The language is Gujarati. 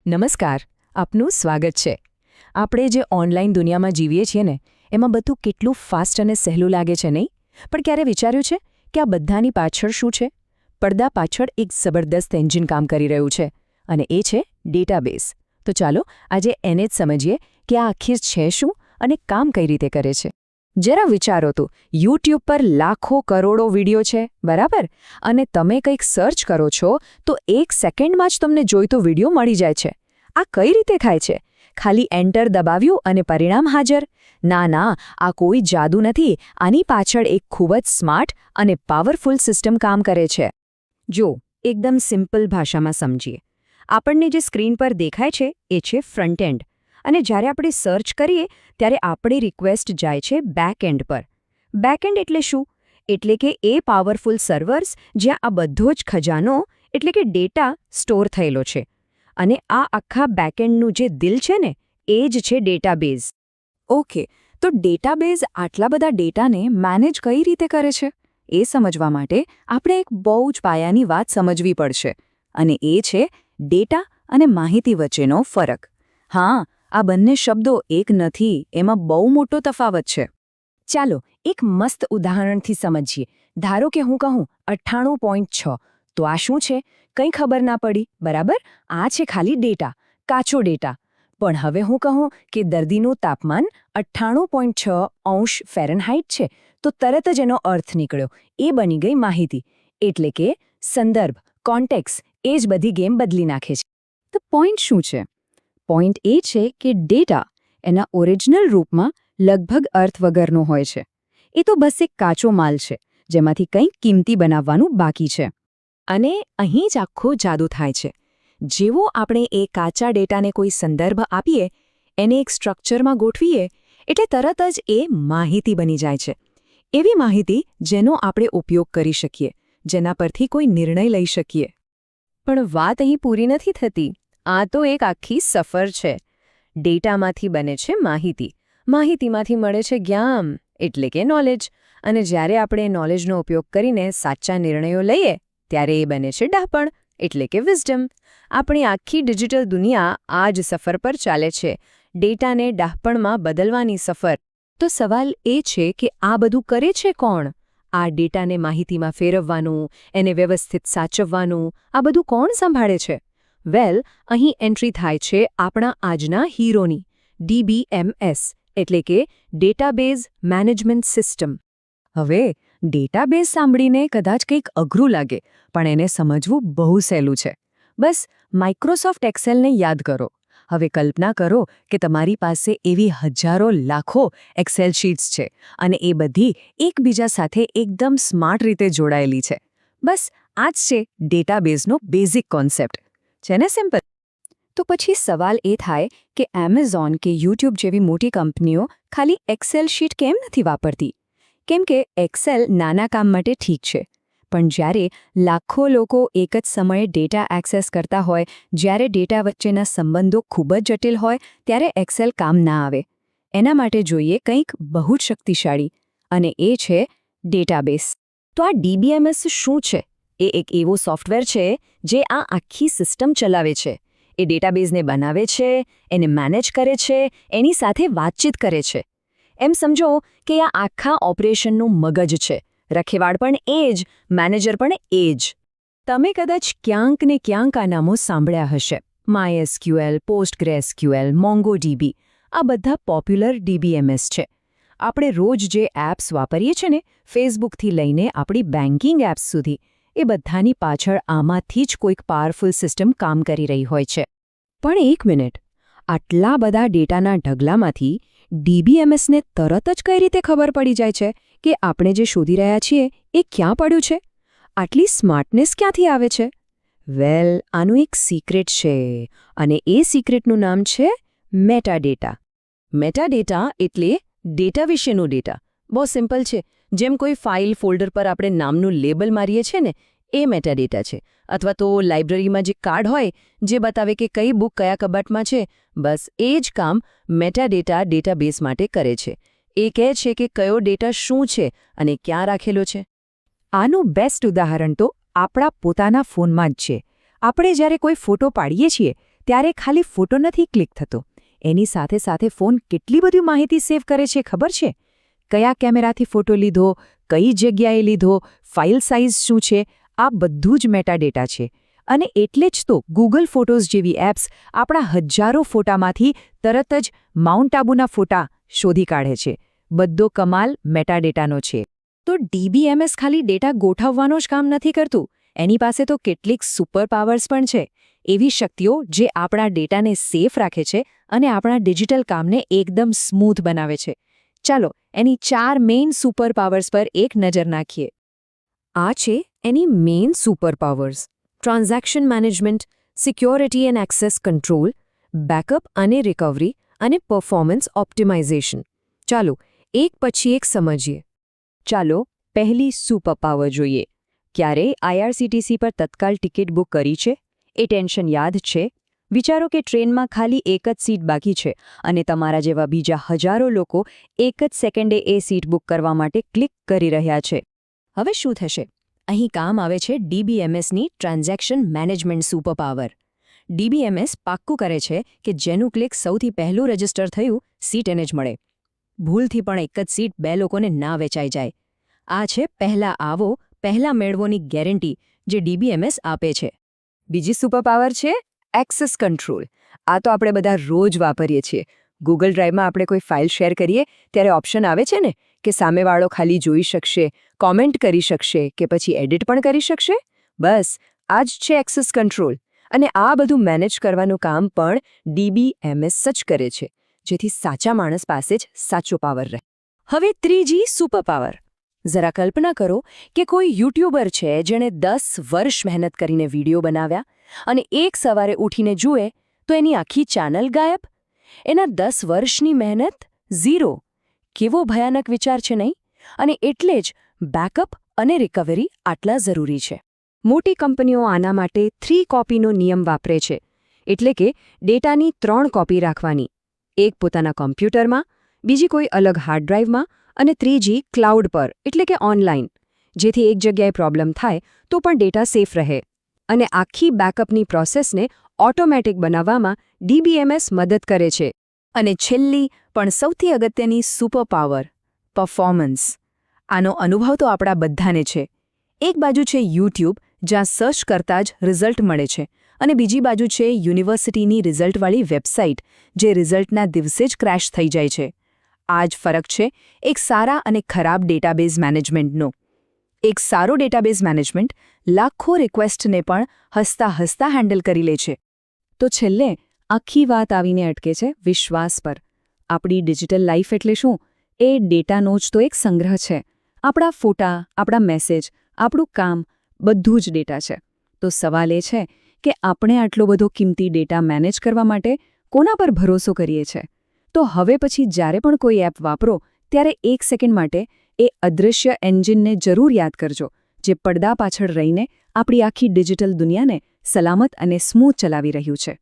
નમસ્કાર, આપનું સ્વાગત છે. આપણે જે ઓનલાઈન દુનિયામાં જીવીએ છીએ ને એમાં બધું કેટલું ફાસ્ટ અને સહેલું લાગે છે નહીં? પણ ક્યારે વિચાર્યું છે કે આ બધાની પાછળ શું છે? પડદા પાછળ એક જબરદસ્ત એન્જિન કામ કરી રહ્યું છે અને એ છે ડેટાબેઝ. તો ચાલો આજે એને જ સમજીએ કે આ આખી છે શું અને કામ કઈ રીતે કરે છે. જરા વિચારો તો, યુટ્યુબ પર લાખો કરોડો વિડીયો છે, બરાબર? અને તમે કંઈક સર્ચ કરો છો તો 1 સેકન્ડમાં જ તમને જોઈતો વિડીયો મળી જાય છે. આ કઈ રીતે થાય છે? ખાલી એન્ટર દબાવ્યું અને પરિણામ હાજર? ના, આ કોઈ જાદુ નથી. આની પાછળ એક ખૂબ જ સ્માર્ટ અને પાવરફુલ સિસ્ટમ કામ કરે છે. જો એકદમ સિમ્પલ ભાષામાં સમજીએ, આપણને જે સ્ક્રીન પર દેખાય છે એ છે ફ્રન્ટ એન્ડ. અને જ્યારે આપણે સર્ચ કરીએ ત્યારે આપણી રિક્વેસ્ટ જાય છે બેક એન્ડ પર. બેક એન્ડ એટલે શું? એટલે કે એ પાવરફુલ સર્વર્સ જ્યાં આ બધો જ ખજાનો એટલે કે ડેટા સ્ટોર થયેલો છે. અને આ આખા બેકએન્ડનું જે દિલ છે ને એ જ છે ડેટાબેઝ. ઓકે, તો ડેટાબેઝ આટલા બધા ડેટાને મેનેજ કઈ રીતે કરે છે? એ સમજવા માટે આપણે એક બહુ જ પાયાની વાત સમજવી પડશે. અને એ છે ડેટા અને માહિતી વચ્ચેનો ફરક. હા, આ બંને શબ્દો એક નથી, એમાં બહુ મોટો તફાવત છે. ચાલો એક મસ્ત ઉદાહરણથી સમજીએ. ધારો કે હું કહું 98.6, તો આ શું છે? કંઈ ખબર ના પડી, બરાબર? આ છે ખાલી ડેટા, કાચો ડેટા. પણ હવે હું કહું કે દર્દીનું તાપમાન 98.6 ફેરનહાઇટ છે, તો તરત જ એનો અર્થ નીકળ્યો. એ બની ગઈ માહિતી. એટલે કે સંદર્ભ, કોન્ટેક્સ, એ જ બધી ગેમ બદલી નાખે છે. તો પોઈન્ટ શું છે? પોઈન્ટ એ છે કે ડેટા એના ઓરિજિનલ રૂપમાં લગભગ અર્થ વગરનો હોય છે. એ તો બસ એક કાચો માલ છે, જેમાંથી કંઈક કિંમતી બનાવવાનું બાકી છે. અને અહીં જ આખો જાદુ થાય છે. જેવો આપણે એ કાચા ડેટાને કોઈ સંદર્ભ આપીએ, એને એક સ્ટ્રક્ચરમાં ગોઠવીએ, એટલે તરત જ એ માહિતી બની જાય છે. એવી માહિતી જેનો આપણે ઉપયોગ કરી શકીએ, જેના પરથી કોઈ નિર્ણય લઈ શકીએ. પણ વાત અહીં પૂરી નથી થતી. આ તો એક આખી સફર છે. ડેટામાંથી બને છે માહિતી, માહિતીમાંથી મળે છે જ્ઞાન એટલે કે નોલેજ, અને જ્યારે આપણે નોલેજનો ઉપયોગ કરીને સાચા નિર્ણયો લઈએ ત્યારે એ બને છે ડહાપણ એટલે કે વિઝડમ. આપણી આખી ડિજિટલ દુનિયા આ જ સફર પર ચાલે છે, ડેટાને ડહાપણમાં બદલવાની સફર. તો સવાલ એ છે કે આ બધું કરે છે કોણ? આ ડેટાને માહિતીમાં ફેરવવાનું, એને વ્યવસ્થિત સાચવવાનું, આ બધું કોણ સંભાળે છે? વેલ, અહીં એન્ટ્રી થાય છે આપણા આજના હીરોની, DBMS એટલે કે ડેટાબેઝ મેનેજમેન્ટ સિસ્ટમ. હવે ડેટાબેઝ સાંભળીને કદાચ કંઈક અઘરું લાગે, પણ એને સમજવું બહુ સહેલું છે. બસ માઇક્રોસોફ્ટ એક્સેલને યાદ કરો. હવે કલ્પના કરો કે તમારી પાસે એવી હજારો લાખો એક્સેલ શીટ્સ છે અને એ બધી એકબીજા સાથે એકદમ સ્માર્ટ રીતે જોડાયેલી છે. બસ આ જ છે ડેટાબેઝનો બેઝિક કોન્સેપ્ટ. છે ને સિમ્પલ? તો પછી સવાલ એ થાય કે એમેઝોન કે યુટ્યુબ જેવી મોટી કંપનીઓ ખાલી એક્સેલ શીટ કેમ નથી વાપરતી? કેમ કે એક્સેલ નાના કામ માટે ઠીક છે, પણ જ્યારે લાખો લોકો એક જ સમયે ડેટા એક્સેસ કરતા હોય, જ્યારે ડેટા વચ્ચેના સંબંધો ખૂબ જ જટિલ હોય, ત્યારે એક્સેલ કામ ના આવે. એના માટે જોઈએ કંઈક બહુ જ શક્તિશાળી, અને એ છે ડેટાબેઝ. તો આ DBMS શું છે? એ એક એવો સોફ્ટવેર છે જે આ આખી સિસ્ટમ ચલાવે છે. એ ડેટાબેઝને બનાવે છે, એને મેનેજ કરે છે, એની સાથે વાતચીત કરે છે. એમ સમજો કે આ આખા ઓપરેશનનું મગજ છે. રખેવાળ પણ એ જ, મેનેજર પણ એ જ. તમે કદાચ ક્યાંક ને ક્યાંક આ નામો સાંભળ્યા હશે. MySQL, PostgreSQL, MongoDB, આ બધા પોપ્યુલર DBMS છે. આપણે રોજ જે એપ્સ વાપરીએ છીએ ને, ફેસબુકથી લઈને આપણી બેન્કિંગ એપ્સ સુધી, એ બધાની પાછળ આમાંથી જ કોઈક પાવરફુલ સિસ્ટમ કામ કરી રહી હોય છે. પણ એક મિનિટ, આટલા બધા ડેટાના ઢગલામાંથી DBMSને તરત જ કઈ રીતે ખબર પડી જાય છે કે આપણે જે શોધી રહ્યા છીએ એ ક્યાં પડ્યું છે? આટલી સ્માર્ટનેસ ક્યાંથી આવે છે? વેલ, આનું એક સિક્રેટ છે, અને એ સિક્રેટનું નામ છે મેટાડેટા. મેટાડેટા એટલે ડેટા વિશેનો ડેટા. બહુ સિમ્પલ છે. જેમ કોઈ ફાઇલ ફોલ્ડર પર આપણે નામનું લેબલ મારીએ છીએ ને, એ મેટાડેટા છે. અથવા તો લાઇબ્રેરીમાં જે કાર્ડ હોય જે બતાવે કે કઈ બુક કયા કબાટમાં છે, બસ એ જ કામ મેટાડેટા ડેટાબેઝ માટે કરે છે. એ કહે છે કે કયો ડેટા શું છે અને ક્યાં રાખેલો છે. આનું બેસ્ટ ઉદાહરણ તો આપણા પોતાના ફોનમાં જ છે. આપણે જ્યારે કોઈ ફોટો પાડીએ છીએ ત્યારે ખાલી ફોટો નથી ક્લિક થતો, એની સાથે સાથે ફોન કેટલી બધી માહિતી સેવ કરે છે ખબર છે? કયા કેમેરાથી ફોટો લીધો, કઈ જગ્યાએ લીધો, ફાઇલ સાઇઝ શું છે, આ બધું જ મેટાડેટા છે. અને એટલે જ તો ગૂગલ ફોટોઝ જેવી એપ્સ આપણા હજારો ફોટામાંથી તરત જ માઉન્ટ આબુના ફોટા શોધી કાઢે છે. બધો કમાલ મેટાડેટાનો છે. તો DBMS ખાલી ડેટા ગોઠવવાનો જ કામ નથી કરતું, એની પાસે તો કેટલીક સુપર પાવર્સ પણ છે. એવી શક્તિઓ જે આપણા ડેટાને સેફ રાખે છે અને આપણા ડિજિટલ કામને એકદમ સ્મૂથ બનાવે છે. ચાલો એની 4 મેઇન સુપર પાવર્સ પર એક નજર નાખીએ. આ છે એની main super powers: transaction management, security and access control, backup અને રિકવરી, અને પરફોર્મન્સ ઓપ્ટિમાઇઝેશન. ચાલો એક પછી એક સમજીએ. ચાલો પહેલી સુપર પાવર જોઈએ. ક્યારેય IRCTC પર તત્કાલ ટિકિટ બુક કરી છે? એ ટેન્શન યાદ છે? વિચારો કે ટ્રેનમાં ખાલી એક જ સીટ બાકી છે અને તમારા જેવા બીજા હજારો લોકો એક જ સેકન્ડે એ સીટ બુક કરવા માટે ક્લિક કરી રહ્યા છે. હવે શું થશે? અહીં કામ આવે છે DBMSની transaction management super power. DBMS પાક્કું કરે છે કે જેનું ક્લિક સૌથી પહેલું રજિસ્ટર થયું, સીટ એને જ મળે. ભૂલથી પણ એક જ સીટ 2 લોકોને ના વેચાઈ જાય. આ છે પહેલા આવો પહેલા મેળવોની ગેરંટી જે DBMS આપે છે. બીજી સુપર પાવર છે એક્સેસ કંટ્રોલ. આ તો આપણે બધા રોજ વાપરીએ છીએ. ગૂગલ ડ્રાઈવમાં આપણે કોઈ ફાઇલ શેર કરીએ ત્યારે ઓપ્શન આવે છે ને કે સામેવાળો ખાલી જોઈ શકશે, કોમેન્ટ કરી શકશે કે પછી એડિટ પણ કરી શકશે. બસ આ જ છે એક્સેસ કંટ્રોલ. અને આ બધું મેનેજ કરવાનું કામ પણ DBMS જ કરે છે, જેથી સાચા માણસ પાસે જ સાચો પાવર રહે. હવે ત્રીજી સુપર પાવર. જરા કલ્પના કરો કે કોઈ યુટ્યુબર છે જેણે 10 વર્ષ મહેનત કરીને વિડીયો બનાવ્યા અને એક સવારે ઉઠીને જુએ તો એની આખી ચેનલ ગાયબ. એના 10 વર્ષની મહેનત ઝીરો. કેવો ભયાનક વિચાર છે નહીં? અને એટલે જ બેકઅપ અને રિકવરી આટલા જરૂરી છે. મોટી કંપનીઓ આના માટે 3 કોપીનો નિયમ વાપરે છે. એટલે કે ડેટાની 3 કોપી રાખવાની. એક પોતાના કોમ્પ્યુટરમાં, બીજી કોઈ અલગ હાર્ડ ડ્રાઈવમાં અને ત્રીજી ક્લાઉડ પર, એટલે કે ઓનલાઈન. જેથી એક જગ્યાએ પ્રોબ્લેમ થાય તો પણ ડેટા સેફ રહે. અને આખી બેકઅપની પ્રોસેસને ઓટોમેટિક બનાવવામાં DBMS મદદ કરે છે. અને છેલ્લી પણ સૌથી અગત્યની સુપર પાવર, પરફોર્મન્સ. આનો અનુભવ તો આપણા બધાને છે. એક બાજુ છે YouTube, જ્યાં સર્ચ કરતાં જ રિઝલ્ટ મળે છે, અને બીજી બાજુ છે યુનિવર્સિટીની રિઝલ્ટવાળી વેબસાઇટ, જે રિઝલ્ટના દિવસે જ ક્રેશ થઈ જાય છે. આ જ ફરક છે એક સારા અને ખરાબ ડેટાબેઝ મેનેજમેન્ટનો. એક સારો ડેટાબેઝ મેનેજમેન્ટ લાખો રિક્વેસ્ટને પણ હસતા હસતા હેન્ડલ કરી લે છે. તો છેલ્લે આખી વાત આવીને અટકે છે વિશ્વાસ પર. આપણી ડિજિટલ લાઈફ એટલે શું? એ ડેટાનો જ તો એક સંગ્રહ છે. આપણા ફોટા, આપણા મેસેજ, આપણું કામ, બધું જ ડેટા છે. તો સવાલ એ છે કે આપણે આટલો બધો કિંમતી ડેટા મેનેજ કરવા માટે કોના પર ભરોસો કરીએ છીએ? તો હવે પછી જ્યારે પણ કોઈ એપ વાપરો ત્યારે 1 સેકન્ડ માટે એ અદૃશ્ય એન્જિનને જરૂર યાદ કરજો, જે પડદા પાછળ રહીને આપણી આખી ડિજિટલ દુનિયાને સલામત અને સ્મૂથ ચલાવી રહ્યું છે.